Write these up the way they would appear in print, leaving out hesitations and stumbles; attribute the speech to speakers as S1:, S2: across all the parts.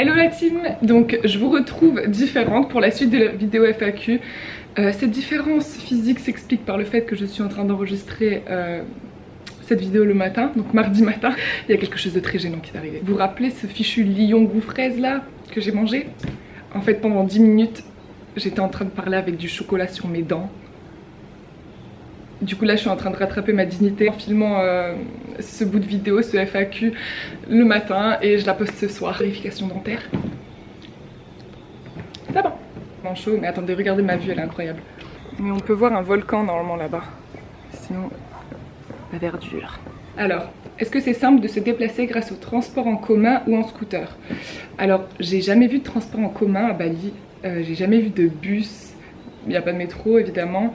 S1: Hello la team, donc je vous retrouve différente pour la suite de la vidéo FAQ. Cette différence physique s'explique par le fait que je suis en train d'enregistrer cette vidéo le matin, donc mardi matin. Il y a quelque chose de très gênant qui est arrivé. Vous vous rappelez ce fichu lion goût fraise là que j'ai mangé? En fait pendant 10 minutes j'étais en train de parler avec du chocolat sur mes dents. Du coup là je suis en train de rattraper ma dignité en filmant ce bout de vidéo, ce FAQ le matin, et je la poste ce soir. Vérification dentaire. Ça va. Bon chaud, mais attendez, regardez ma vue, elle est incroyable. Mais on peut voir un volcan normalement là-bas. Sinon, la verdure. Alors, est-ce que c'est simple de se déplacer grâce au transport en commun ou en scooter? Alors, j'ai jamais vu de transport en commun à Bali. J'ai jamais vu de bus. Il n'y a pas de métro évidemment.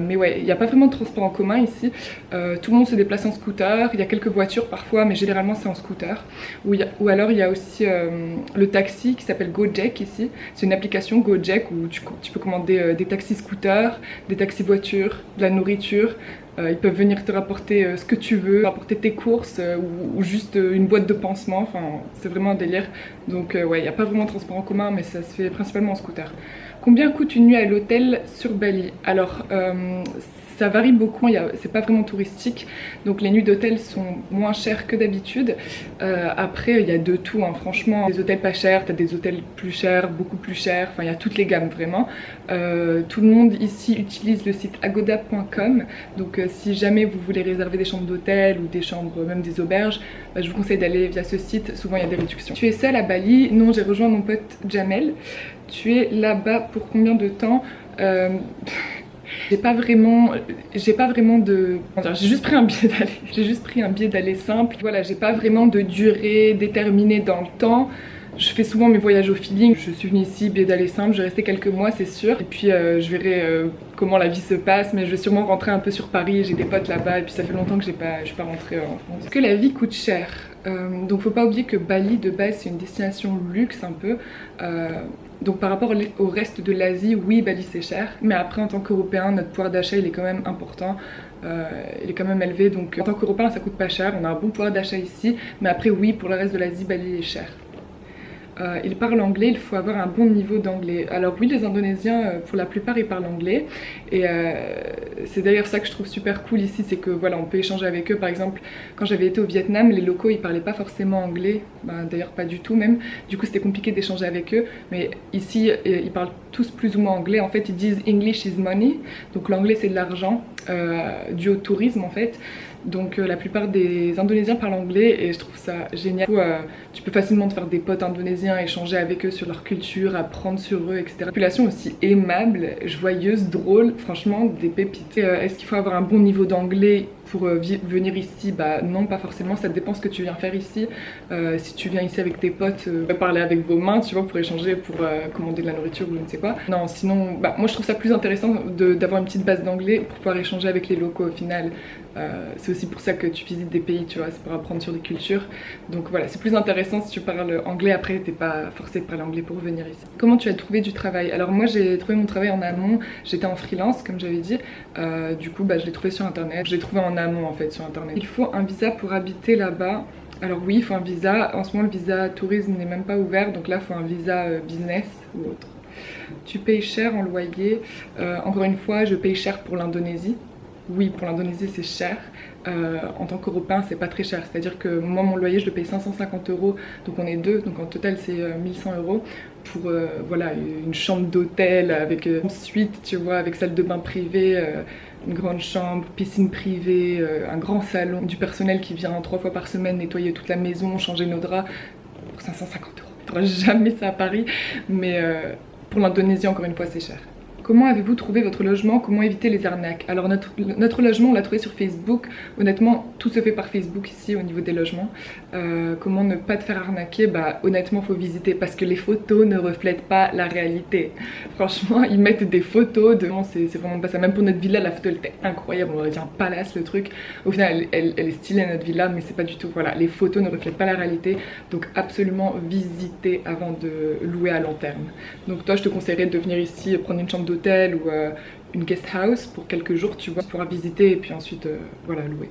S1: Mais ouais, il n'y a pas vraiment de transport en commun ici. Tout le monde se déplace en scooter. Il y a quelques voitures parfois, mais généralement c'est en scooter. Ou alors il y a aussi le taxi qui s'appelle Gojek ici. C'est une application Gojek où tu peux commander des taxis scooters, des taxis voitures, de la nourriture. Ils peuvent venir te rapporter ce que tu veux, rapporter tes courses ou juste une boîte de pansements. Enfin, c'est vraiment un délire. Donc ouais, il n'y a pas vraiment de transport en commun, mais ça se fait principalement en scooter. Combien coûte une nuit à l'hôtel sur Bali? Alors, ça varie beaucoup, c'est pas vraiment touristique, donc les nuits d'hôtel sont moins chères que d'habitude. Après, il y a de tout, hein, franchement. Des hôtels pas chers, t'as des hôtels plus chers, beaucoup plus chers, enfin il y a toutes les gammes vraiment. Tout le monde ici utilise le site agoda.com, donc si jamais vous voulez réserver des chambres d'hôtel ou des chambres, même des auberges, je vous conseille d'aller via ce site, souvent il y a des réductions. Tu es seule à Bali? Non, j'ai rejoint mon pote Jamel. Tu es là-bas pour combien de temps? J'ai pas vraiment de... J'ai juste pris un billet d'aller. J'ai juste pris un billet d'aller simple. Voilà, j'ai pas vraiment de durée déterminée dans le temps. Je fais souvent mes voyages au feeling. Je suis venue ici, billet d'aller simple, je vais rester quelques mois c'est sûr. Et puis je verrai comment la vie se passe, mais je vais sûrement rentrer un peu sur Paris. J'ai des potes là-bas et puis ça fait longtemps que je suis pas rentrée en France. Est-ce que la vie coûte cher? Donc faut pas oublier que Bali de base c'est une destination luxe un peu. Donc par rapport au reste de l'Asie, oui Bali c'est cher, mais après en tant qu'Européen notre pouvoir d'achat il est quand même important, il est quand même élevé, donc en tant qu'Européen ça coûte pas cher, on a un bon pouvoir d'achat ici, mais après oui pour le reste de l'Asie Bali est cher. Il parle anglais, il faut avoir un bon niveau d'anglais. Alors oui, les Indonésiens, pour la plupart, ils parlent anglais. Et c'est d'ailleurs ça que je trouve super cool ici, c'est que voilà, on peut échanger avec eux. Par exemple, quand j'avais été au Vietnam, les locaux, ils parlaient pas forcément anglais. D'ailleurs, pas du tout même. Du coup, c'était compliqué d'échanger avec eux. Mais ici, ils parlent tous plus ou moins anglais. En fait, ils disent English is money. Donc l'anglais, c'est de l'argent, dû au tourisme en fait. Donc la plupart des Indonésiens parlent anglais et je trouve ça génial. Du coup, tu peux facilement te faire des potes indonésiens, échanger avec eux sur leur culture, apprendre sur eux, etc. Population aussi aimable, joyeuse, drôle, franchement des pépites. Est-ce qu'il faut avoir un bon niveau d'anglais pour venir ici? Bah non, pas forcément, ça dépend ce que tu viens faire ici. Si tu viens ici avec tes potes, parler avec vos mains, tu vois, pour échanger, pour commander de la nourriture ou je ne sais quoi. Non, sinon, bah, moi je trouve ça plus intéressant d'avoir une petite base d'anglais pour pouvoir échanger avec les locaux au final. C'est aussi pour ça que tu visites des pays, tu vois, c'est pour apprendre sur des cultures. Donc voilà, c'est plus intéressant si tu parles anglais, après t'es pas forcé de parler anglais pour venir ici. Comment tu as trouvé du travail? Alors moi j'ai trouvé mon travail en amont, j'étais en freelance comme j'avais dit, du coup bah, je l'ai trouvé sur internet, je l'ai trouvé en amont en fait sur internet. Il faut un visa pour habiter là-bas. Alors oui, il faut un visa, en ce moment le visa tourisme n'est même pas ouvert, donc là il faut un visa business ou autre. Tu payes cher en loyer? Encore une fois, je paye cher pour l'Indonésie. Oui, pour l'Indonésie c'est cher. En tant qu'Européen c'est pas très cher, c'est à dire que moi mon loyer je le paye 550 €, donc on est deux, donc en total c'est 1100 € pour voilà, une chambre d'hôtel avec une suite, tu vois, avec salle de bain privée, une grande chambre, piscine privée, un grand salon, du personnel qui vient 3 fois par semaine nettoyer toute la maison, changer nos draps pour 550 €. Tu n'auras jamais ça à Paris, mais pour l'Indonésie encore une fois c'est cher. Comment avez-vous trouvé votre logement? Comment éviter les arnaques? Alors notre logement on l'a trouvé sur Facebook. Honnêtement tout se fait par Facebook ici au niveau des logements. Comment ne pas te faire arnaquer? Bah honnêtement faut visiter parce que les photos ne reflètent pas la réalité. Franchement ils mettent des photos de... C'est vraiment pas ça. Même pour notre villa la photo elle était incroyable, on aurait dit un palace le truc. Au final elle est stylée notre villa mais c'est pas du tout. Voilà, les photos ne reflètent pas la réalité. Donc absolument visiter avant de louer à long terme. Donc toi je te conseillerais de venir ici prendre une chambre d'hôtel ou une guest house pour quelques jours, tu vois, tu pourras visiter et puis ensuite voilà, louer.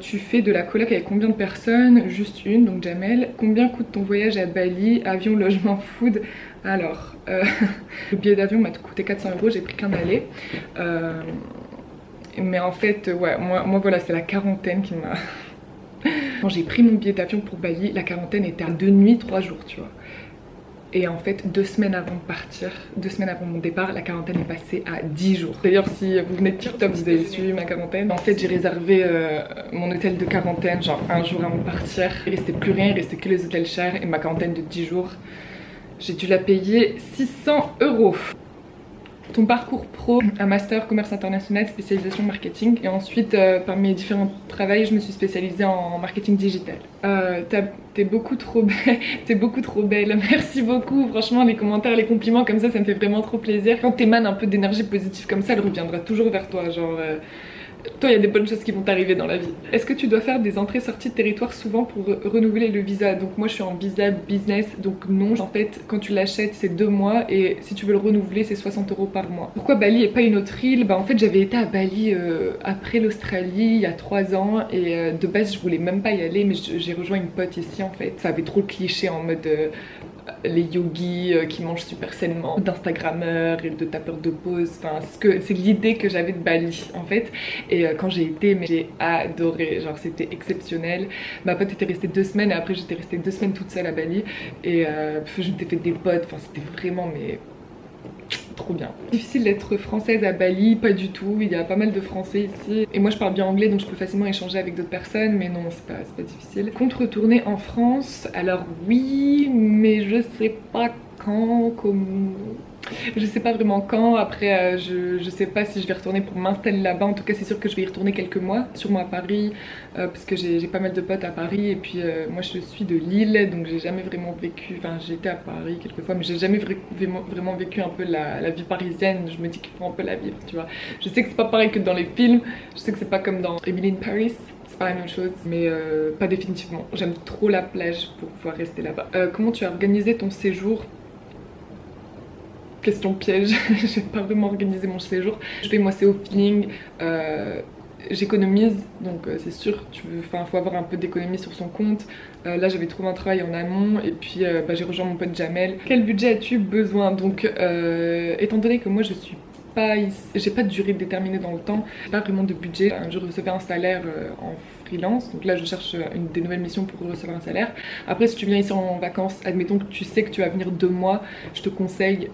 S1: Tu fais de la coloc avec combien de personnes? Juste une, donc Jamel. Combien coûte ton voyage à Bali? Avion, logement, food? Alors, le billet d'avion m'a coûté 400 €, j'ai pris qu'un aller. Mais en fait, ouais, moi voilà, c'est la quarantaine qui m'a... Quand j'ai pris mon billet d'avion pour Bali, la quarantaine était à 2 nuits, 3 jours, tu vois. Et en fait, 2 semaines avant de partir, 2 semaines avant mon départ, la quarantaine est passée à 10 jours. D'ailleurs, si vous venez de TikTok, vous avez suivi ma quarantaine. En fait, j'ai réservé mon hôtel de quarantaine, genre un jour avant de partir. Il restait plus rien, il restait que les hôtels chers. Et ma quarantaine de 10 jours, j'ai dû la payer 600 €. Ton parcours pro, un master commerce international, spécialisation marketing. Et ensuite, par mes différents travails, je me suis spécialisée en marketing digital. T'es beaucoup trop belle, t'es beaucoup trop belle, merci beaucoup. Franchement, les commentaires, les compliments comme ça me fait vraiment trop plaisir. Quand t'émanes un peu d'énergie positive comme ça, elle reviendra toujours vers toi, genre... Toi, il y a des bonnes choses qui vont t'arriver dans la vie. Est-ce que tu dois faire des entrées-sorties de territoire souvent pour renouveler le visa? Donc moi je suis en visa business, donc non. En fait, quand tu l'achètes, c'est 2 mois et si tu veux le renouveler, c'est 60 € par mois. Pourquoi Bali et pas une autre île? Bah en fait, j'avais été à Bali après l'Australie il y a 3 ans et de base, je voulais même pas y aller, mais j'ai rejoint une pote ici en fait. Ça avait trop le cliché en mode... les yogis qui mangent super sainement, d'instagrammeurs et de tapeurs de pause, enfin c'est l'idée que j'avais de Bali en fait. Et quand j'ai été, mais j'ai adoré, genre c'était exceptionnel. Ma pote était restée 2 semaines et après j'étais restée 2 semaines toute seule à Bali et je m'étais fait des potes, enfin c'était vraiment mais trop bien. Difficile d'être française à Bali, pas du tout, il y a pas mal de français ici et moi je parle bien anglais donc je peux facilement échanger avec d'autres personnes, mais non c'est pas difficile. Compte retourner en France? Alors oui, mais je sais pas quand, comment... Je sais pas vraiment quand, après je sais pas si je vais retourner pour m'installer là-bas, en tout cas c'est sûr que je vais y retourner quelques mois, sûrement à Paris, parce que j'ai pas mal de potes à Paris et puis moi je suis de Lille, donc j'ai jamais vraiment vécu, enfin j'ai été à Paris quelques fois, mais j'ai jamais vraiment vécu un peu la vie parisienne, je me dis qu'il faut un peu la vivre, tu vois. Je sais que c'est pas pareil que dans les films, je sais que c'est pas comme dans Emily in Paris, c'est pas la même chose, mais pas définitivement. J'aime trop la plage pour pouvoir rester là-bas. Comment tu as organisé ton séjour? Question piège, j'ai pas vraiment organisé mon séjour. Je fais moi c'est au feeling, j'économise, donc c'est sûr, faut avoir un peu d'économie sur son compte. Là j'avais trouvé un travail en amont et puis j'ai rejoint mon pote Jamel. Quel budget as-tu besoin? Donc étant donné que moi je suis pas ici, j'ai pas de durée déterminée dans le temps, j'ai pas vraiment de budget. Je recevais un salaire en freelance, donc là je cherche des nouvelles missions pour recevoir un salaire. Après si tu viens ici en vacances, admettons que tu sais que tu vas venir 2 mois, je te conseille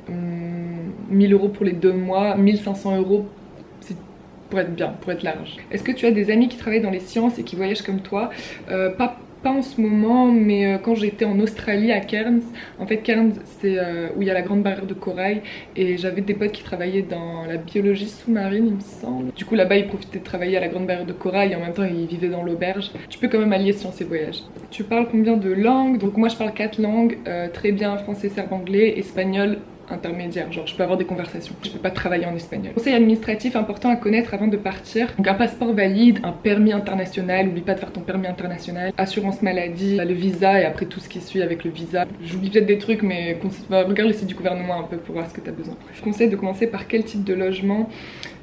S1: 1000 € pour les 2 mois, 1500 € pour être bien, pour être large. Est-ce que tu as des amis qui travaillent dans les sciences et qui voyagent comme toi? Pas en ce moment, mais quand j'étais en Australie à Cairns, en fait Cairns c'est où il y a la grande barrière de corail et j'avais des potes qui travaillaient dans la biologie sous-marine il me semble. Du coup là-bas ils profitaient de travailler à la grande barrière de corail et en même temps ils vivaient dans l'auberge. Tu peux quand même allier sciences et voyages. Tu parles combien de langues? Donc moi je parle 4 langues, très bien, français, serbe, anglais, espagnol, intermédiaire, genre je peux avoir des conversations, je peux pas travailler en espagnol. Conseil administratif important à connaître avant de partir: donc un passeport valide, un permis international, oublie pas de faire ton permis international, assurance maladie, le visa et après tout ce qui suit avec le visa. J'oublie peut-être des trucs mais regarde le site du gouvernement un peu pour voir ce que tu as besoin. Je conseille de commencer par quel type de logement?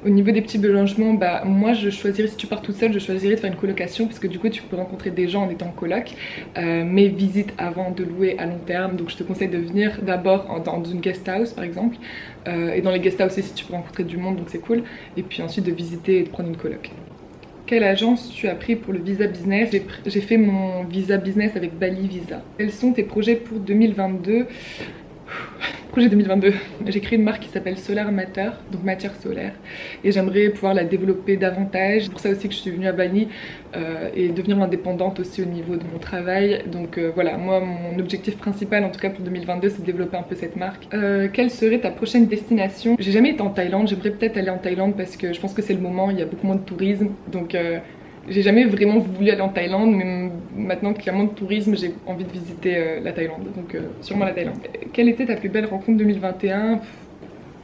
S1: Au niveau des petits logements, bah moi je choisirais, si tu pars toute seule, je choisirais de faire une colocation parce que du coup tu peux rencontrer des gens en étant en coloc, mais visite avant de louer à long terme. Donc je te conseille de venir d'abord dans une guest house par exemple, et dans les guest houses aussi tu peux rencontrer du monde donc c'est cool, et puis ensuite de visiter et de prendre une coloc. Quelle agence tu as pris pour le visa business? J'ai fait mon visa business avec Bali Visa. Quels sont tes projets pour 2022? Projet 2022, j'ai créé une marque qui s'appelle Solar Matter, donc matière solaire, et j'aimerais pouvoir la développer davantage. C'est pour ça aussi que je suis venue à Bali et devenir indépendante aussi au niveau de mon travail. Donc voilà, moi mon objectif principal en tout cas pour 2022 c'est de développer un peu cette marque. Quelle serait ta prochaine destination? J'ai jamais été en Thaïlande, j'aimerais peut-être aller en Thaïlande parce que je pense que c'est le moment, il y a beaucoup moins de tourisme, donc j'ai jamais vraiment voulu aller en Thaïlande, mais maintenant qu'il y a moins de tourisme, j'ai envie de visiter la Thaïlande, donc sûrement la Thaïlande. Quelle était ta plus belle rencontre 2021?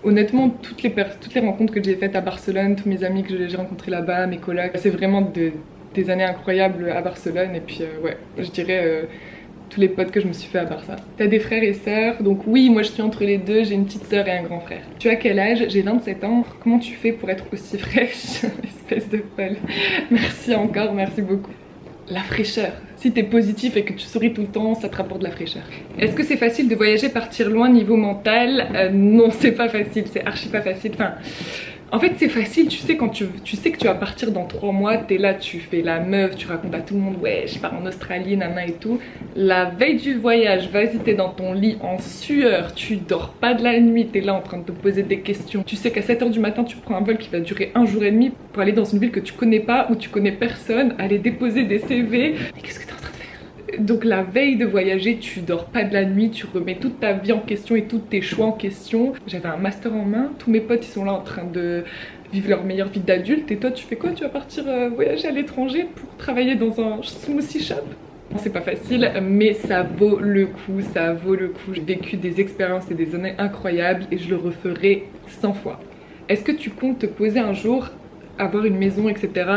S1: Honnêtement, toutes les rencontres que j'ai faites à Barcelone, tous mes amis que j'ai rencontrés là-bas, mes colocs, c'est vraiment des années incroyables à Barcelone. Et puis ouais, je dirais tous les potes que je me suis fait à part ça. T'as des frères et sœurs, donc oui, moi je suis entre les deux, j'ai une petite sœur et un grand frère. Tu as quel âge? J'ai 27 ans. Comment tu fais pour être aussi fraîche? Espèce de folle. Merci encore, merci beaucoup. La fraîcheur. Si t'es positif et que tu souris tout le temps, ça te rapporte de la fraîcheur. Est-ce que c'est facile de voyager, partir loin niveau mental? Non, c'est pas facile, c'est archi pas facile. Enfin, en fait c'est facile, tu sais quand tu sais que tu vas partir dans 3 mois, t'es là, tu fais la meuf, tu racontes à tout le monde, ouais je pars en Australie, nana et tout. La veille du voyage, vas-y t'es dans ton lit en sueur, tu dors pas de la nuit, t'es là en train de te poser des questions. Tu sais qu'à 7 h du matin tu prends un vol qui va durer 1 jour et demi pour aller dans une ville que tu connais pas, où tu connais personne, aller déposer des CV. Mais qu'est-ce que t'es en train de faire? Donc la veille de voyager, tu dors pas de la nuit, tu remets toute ta vie en question et tous tes choix en question. J'avais un master en main, tous mes potes ils sont là en train de vivre leur meilleure vie d'adulte et toi tu fais quoi? Tu vas partir voyager à l'étranger pour travailler dans un smoothie shop? C'est pas facile mais ça vaut le coup, ça vaut le coup. J'ai vécu des expériences et des années incroyables et je le referai 100 fois. Est-ce que tu comptes te poser un jour, avoir une maison, etc.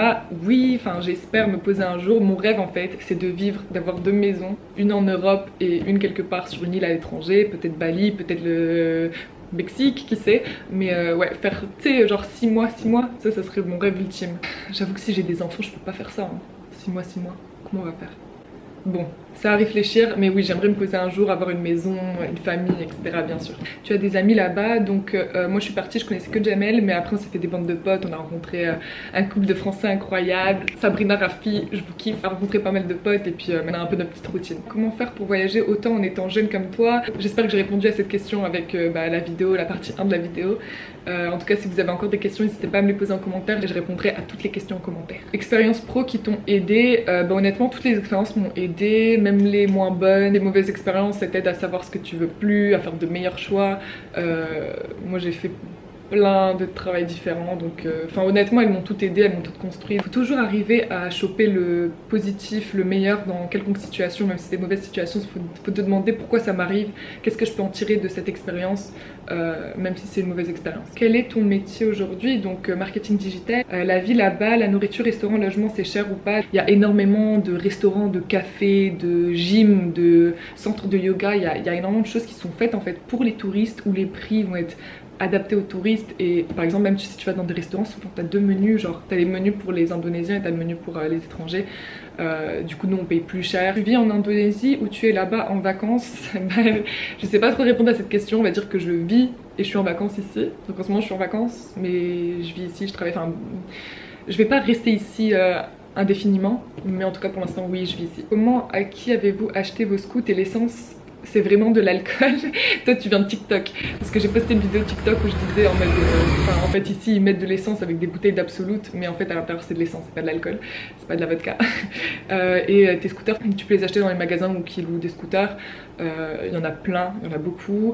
S1: Oui, enfin j'espère me poser un jour. Mon rêve en fait c'est de vivre, d'avoir 2 maisons, une en Europe et une quelque part sur une île à l'étranger, peut-être Bali, peut-être le Mexique, qui sait. Mais ouais, faire, tu sais, genre 6 mois, ça serait mon rêve ultime. J'avoue que si j'ai des enfants je peux pas faire ça, hein. 6 mois, comment on va faire? Bon, ça à réfléchir, mais oui, j'aimerais me poser un jour, avoir une maison, une famille, etc. bien sûr. Tu as des amis là-bas, donc moi je suis partie, je connaissais que Jamel, mais après on s'est fait des bandes de potes, on a rencontré un couple de Français incroyable, Sabrina, Rafi, je vous kiffe, on a rencontré pas mal de potes et puis maintenant un peu notre petite routine. Comment faire pour voyager autant en étant jeune comme toi? J'espère que j'ai répondu à cette question avec la vidéo, la partie 1 de la vidéo. En tout cas, si vous avez encore des questions, n'hésitez pas à me les poser en commentaire et je répondrai à toutes les questions en commentaire. Expériences pro qui t'ont aidé, honnêtement toutes les expériences m'ont aidé, même les moins bonnes, les mauvaises expériences, ça t'aide à savoir ce que tu veux plus, à faire de meilleurs choix. Moi j'ai fait plein de travail différents, donc enfin honnêtement elles m'ont toutes aidé, elles m'ont toutes construit. Il faut toujours arriver à choper le positif, le meilleur dans quelconque situation, même si c'est des mauvaises situations. Faut te demander pourquoi ça m'arrive, qu'est-ce que je peux en tirer de cette expérience, même si c'est une mauvaise expérience. Quel est ton métier aujourd'hui? Donc marketing digital. La vie là-bas, la nourriture, restaurant, logement, c'est cher ou pas? Il y a énormément de restaurants, de cafés, de gym, de centres de yoga, il y a énormément de choses qui sont faites en fait pour les touristes où les prix vont être adapté aux touristes. Et par exemple même si tu vas dans des restaurants, souvent t'as 2 menus, genre t'as les menus pour les Indonésiens et t'as le menu pour les étrangers. Du coup nous on paye plus cher. Tu vis en Indonésie ou tu es là-bas en vacances? Je sais pas trop répondre à cette question, on va dire que je vis et je suis en vacances ici. Donc en ce moment je suis en vacances mais je vis ici, je travaille, enfin je vais pas rester ici indéfiniment, mais en tout cas pour l'instant oui je vis ici. Comment, à qui avez-vous acheté vos scouts et l'essence? C'est vraiment de l'alcool. Toi tu viens de TikTok parce que j'ai posté une vidéo TikTok où je disais en mode en fait ici ils mettent de l'essence avec des bouteilles d'Absolute, mais en fait à l'intérieur c'est de l'essence, c'est pas de l'alcool, c'est pas de la vodka. Et tes scooters tu peux les acheter dans les magasins ou qui louent des scooters, il y en a plein, il y en a beaucoup.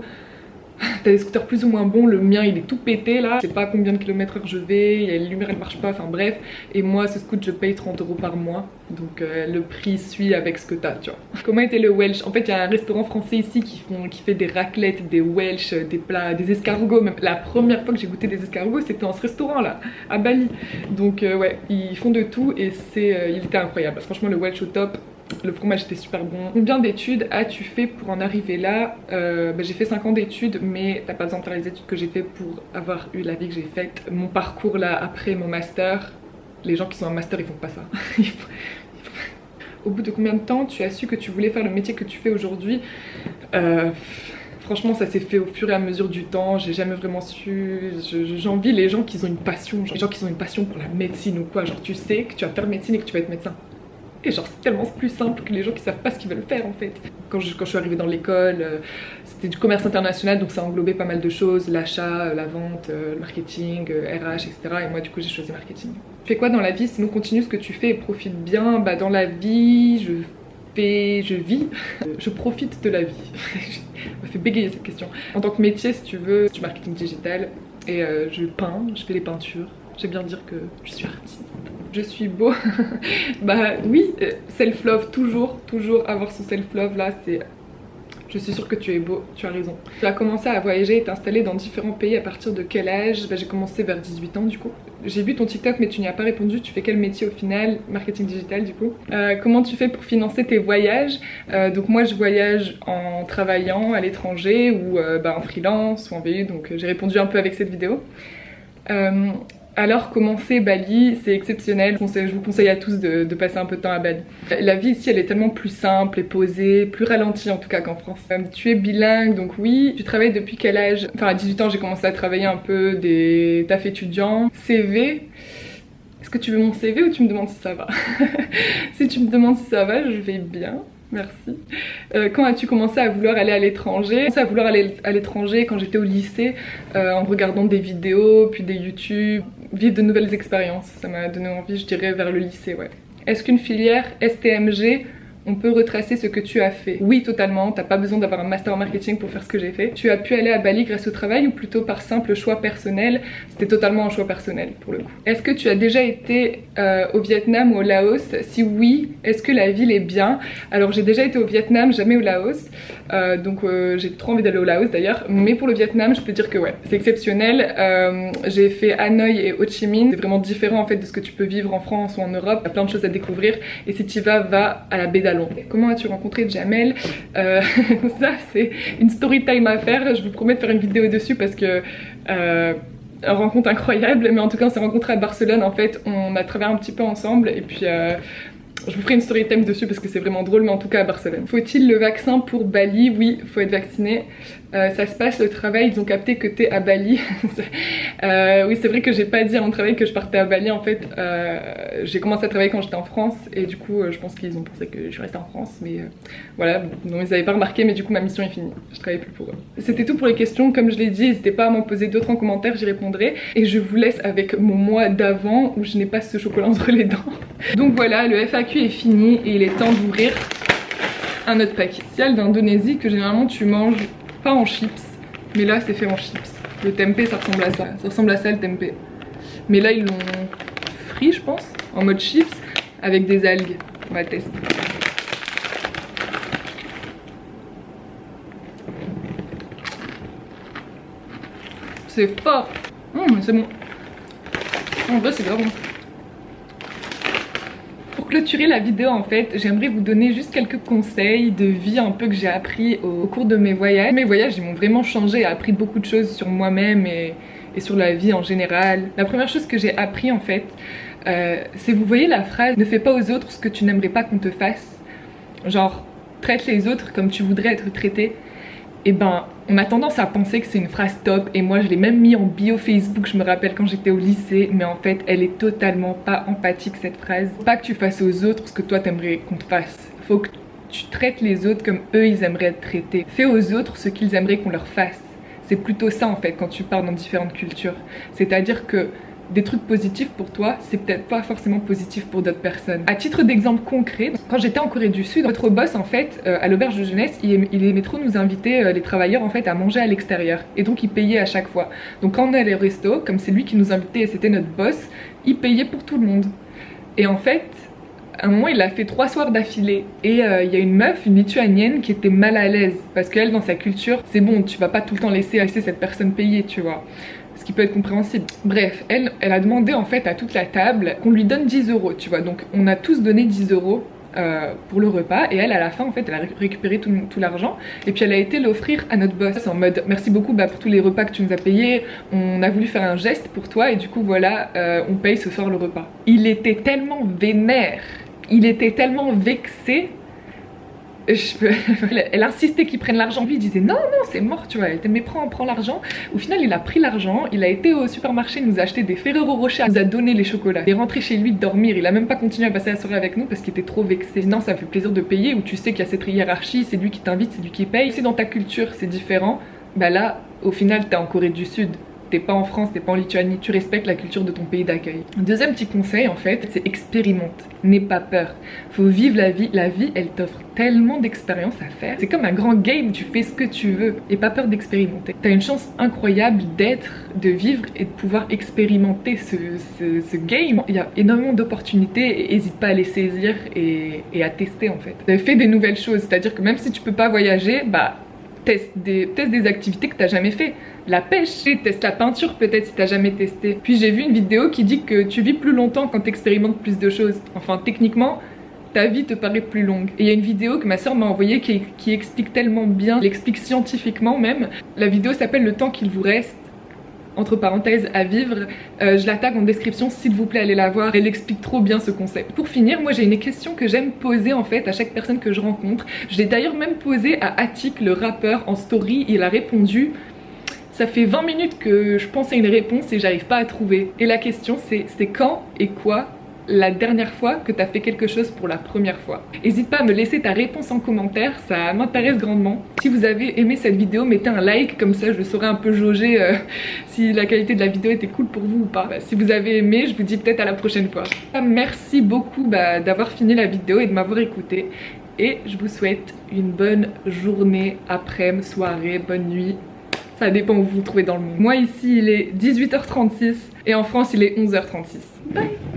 S1: T'as des scooters plus ou moins bons, le mien il est tout pété là, je sais pas à combien de kilomètres heure je vais, les lumières elles marchent pas, enfin bref. Et moi ce scooter je paye 30 € par mois, donc le prix suit avec ce que t'as, tu vois. Comment était le Welsh? En fait il y a un restaurant français ici qui fait des raclettes, des Welsh, des plats, des escargots. Même la première fois que j'ai goûté des escargots c'était dans ce restaurant là, à Bali. Donc ouais, ils font de tout et il était incroyable, franchement le Welsh au top. Le fromage était super bon. Combien d'études as-tu fait pour en arriver là? J'ai fait 5 ans d'études, mais t'as pas besoin de faire les études que j'ai fait pour avoir eu la vie que j'ai faite. Mon parcours là, après mon master, les gens qui sont en master ils font pas ça. Au bout de combien de temps tu as su que tu voulais faire le métier que tu fais aujourd'hui? Franchement ça s'est fait au fur et à mesure du temps, j'ai jamais vraiment su. J'envie les gens qui ont une passion, genre les gens qui ont une passion pour la médecine ou quoi, genre tu sais que tu vas faire médecine et que tu vas être médecin. Et genre c'est tellement plus simple que les gens qui savent pas ce qu'ils veulent faire en fait. Quand je suis arrivée dans l'école, c'était du commerce international, donc ça englobait pas mal de choses, l'achat, la vente, le marketing, RH, etc. Et moi du coup j'ai choisi marketing. Tu fais quoi dans la vie? Sinon continue ce que tu fais et profite bien. Bah dans la vie, je vis, je profite de la vie. Ça m'a fait bégayer cette question. En tant que métier si tu veux, c'est du marketing digital et je peins, je fais les peintures. J'aime bien dire que je suis artiste. Je suis beau. Bah oui, self-love, toujours avoir son self-love là, c'est Je suis sûre que tu es beau, tu as raison. Tu as commencé à voyager et t'installer dans différents pays à partir de quel âge? J'ai commencé vers 18 ans du coup. J'ai vu ton TikTok mais tu n'y as pas répondu, tu fais quel métier au final? Marketing digital du coup. Comment tu fais pour financer tes voyages? Donc moi je voyage en travaillant à l'étranger ou en freelance ou en VU, donc j'ai répondu un peu avec cette vidéo. Alors commencer Bali, c'est exceptionnel, je vous conseille à tous de passer un peu de temps à Bali. La vie ici elle est tellement plus simple et posée, plus ralentie en tout cas qu'en France. Tu es bilingue donc oui, tu travailles depuis quel âge? Enfin à 18 ans j'ai commencé à travailler un peu des tafs étudiants. CV, est-ce que tu veux mon CV ou tu me demandes si ça va? Si tu me demandes si ça va, je vais bien. Merci. Quand as-tu commencé à vouloir aller à l'étranger? J'ai commencé à vouloir aller à l'étranger quand j'étais au lycée, en regardant des vidéos, puis des YouTube, vivre de nouvelles expériences. Ça m'a donné envie, je dirais, vers le lycée, ouais. Est-ce qu'une filière STMG, on peut retracer ce que tu as fait? Oui, totalement, t'as pas besoin d'avoir un master en marketing pour faire ce que j'ai fait. Tu as pu aller à Bali grâce au travail ou plutôt par simple choix personnel? C'était totalement un choix personnel pour le coup. Est-ce que tu as déjà été au Vietnam ou au Laos? Si oui, est-ce que la ville est bien? Alors j'ai déjà été au Vietnam, jamais au Laos, donc j'ai trop envie d'aller au Laos d'ailleurs, mais pour le Vietnam je peux dire que ouais, c'est exceptionnel. J'ai fait Hanoï et Ho Chi Minh, c'est vraiment différent en fait de ce que tu peux vivre en France ou en Europe, il y a plein de choses à découvrir et si tu vas, va à la baie d'Along. Comment as-tu rencontré Jamel? Ça c'est une story time à faire, je vous promets de faire une vidéo dessus parce que une rencontre incroyable, mais en tout cas on s'est rencontrés à Barcelone en fait, on a travaillé un petit peu ensemble et puis je vous ferai une story time dessus parce que c'est vraiment drôle, mais en tout cas à Barcelone. Faut-il le vaccin pour Bali? Oui, faut être vacciné. Ça se passe le travail, ils ont capté que t'es à Bali. Oui, c'est vrai que j'ai pas dit à mon travail que je partais à Bali en fait. J'ai commencé à travailler quand j'étais en France et du coup je pense qu'ils ont pensé que je suis restée en France, mais voilà, non ils avaient pas remarqué, mais du coup ma mission est finie, je travaille plus pour eux. C'était tout pour les questions, comme je l'ai dit, n'hésitez pas à m'en poser d'autres en commentaire, j'y répondrai. Et je vous laisse avec mon mois d'avant où je n'ai pas ce chocolat entre les dents. Donc voilà, le FAQ est fini et il est temps d'ouvrir un autre paquet. Spécial d'Indonésie que généralement tu manges pas en chips, mais là c'est fait en chips. Le tempeh ça ressemble à ça, le tempeh. Mais là ils l'ont frit je pense, en mode chips avec des algues. On va tester. C'est fort. C'est bon. En vrai c'est grave bon. Pour clôturer la vidéo en fait, j'aimerais vous donner juste quelques conseils de vie un peu que j'ai appris au cours de mes voyages. Mes voyages ils m'ont vraiment changé et appris beaucoup de choses sur moi-même et sur la vie en général. La première chose que j'ai appris en fait, c'est vous voyez la phrase « Ne fais pas aux autres ce que tu n'aimerais pas qu'on te fasse ». Genre, traite les autres comme tu voudrais être traité. Et ben, on a tendance à penser que c'est une phrase top et moi je l'ai même mis en bio Facebook, je me rappelle quand j'étais au lycée, mais en fait elle est totalement pas empathique cette phrase. Faut pas que tu fasses aux autres ce que toi t'aimerais qu'on te fasse, faut que tu traites les autres comme eux ils aimeraient être traités. Fais aux autres ce qu'ils aimeraient qu'on leur fasse. C'est plutôt ça en fait quand tu pars dans différentes cultures, c'est-à-dire que des trucs positifs pour toi, c'est peut-être pas forcément positif pour d'autres personnes. À titre d'exemple concret, quand j'étais en Corée du Sud, notre boss en fait, à l'auberge de jeunesse, il aimait trop nous inviter les travailleurs en fait à manger à l'extérieur. Et donc il payait à chaque fois. Donc quand on allait au resto, comme c'est lui qui nous invitait et c'était notre boss, il payait pour tout le monde. Et en fait, à un moment il a fait 3 soirs d'affilée et il y a une meuf, une lituanienne qui était mal à l'aise parce qu'elle dans sa culture, c'est bon, tu vas pas tout le temps laisser cette personne payer, tu vois. Ce qui peut être compréhensible. Bref, elle a demandé en fait à toute la table qu'on lui donne 10 €, tu vois. Donc on a tous donné 10 € pour le repas et elle à la fin en fait elle a récupéré tout l'argent et puis elle a été l'offrir à notre boss en mode merci beaucoup pour tous les repas que tu nous as payés, on a voulu faire un geste pour toi et du coup voilà on paye ce soir le repas. Il était tellement vénère, il était tellement vexé. Elle insistait qu'il prenne l'argent, lui il disait non c'est mort tu vois, elle était mais prends l'argent. Au final il a pris l'argent, il a été au supermarché, il nous a acheté des Ferrero Rocher, il nous a donné les chocolats. Il est rentré chez lui dormir, il a même pas continué à passer la soirée avec nous parce qu'il était trop vexé. Non ça fait plaisir de payer où tu sais qu'il y a cette hiérarchie, c'est lui qui t'invite, c'est lui qui paye. Si dans ta culture c'est différent, bah là au final t'es en Corée du Sud. T'es pas en France, t'es pas en Lituanie, tu respectes la culture de ton pays d'accueil. Deuxième petit conseil en fait, c'est expérimente, n'aie pas peur. Faut vivre la vie elle t'offre tellement d'expériences à faire. C'est comme un grand game, tu fais ce que tu veux et pas peur d'expérimenter. T'as une chance incroyable de vivre et de pouvoir expérimenter ce game. Il y a énormément d'opportunités et hésite pas à les saisir et à tester en fait. Fais des nouvelles choses, c'est-à-dire que même si tu peux pas voyager, bah teste des activités que t'as jamais fait. La pêche, teste la peinture peut-être si t'as jamais testé. Puis j'ai vu une vidéo qui dit que tu vis plus longtemps quand t'expérimentes plus de choses. Enfin techniquement, ta vie te paraît plus longue. Et il y a une vidéo que ma soeur m'a envoyée qui explique tellement bien, l'explique scientifiquement même. La vidéo s'appelle Le temps qu'il vous reste, entre parenthèses, à vivre. Je la tag en description, s'il vous plaît allez la voir, elle explique trop bien ce concept. Pour finir, moi j'ai une question que j'aime poser en fait à chaque personne que je rencontre. Je l'ai d'ailleurs même posée à Attic, le rappeur, en story, il a répondu. Ça fait 20 minutes que je pense à une réponse et j'arrive pas à trouver. Et la question c'est quand et quoi la dernière fois que t'as fait quelque chose pour la première fois. N'hésite pas à me laisser ta réponse en commentaire, ça m'intéresse grandement. Si vous avez aimé cette vidéo, mettez un like, comme ça je saurai un peu jauger si la qualité de la vidéo était cool pour vous ou pas. Si vous avez aimé, je vous dis peut-être à la prochaine fois. Merci beaucoup d'avoir fini la vidéo et de m'avoir écouté. Et je vous souhaite une bonne journée, après-midi, soirée, bonne nuit. Ça dépend où vous vous trouvez dans le monde. Moi ici il est 18h36 et en France il est 11h36. Bye!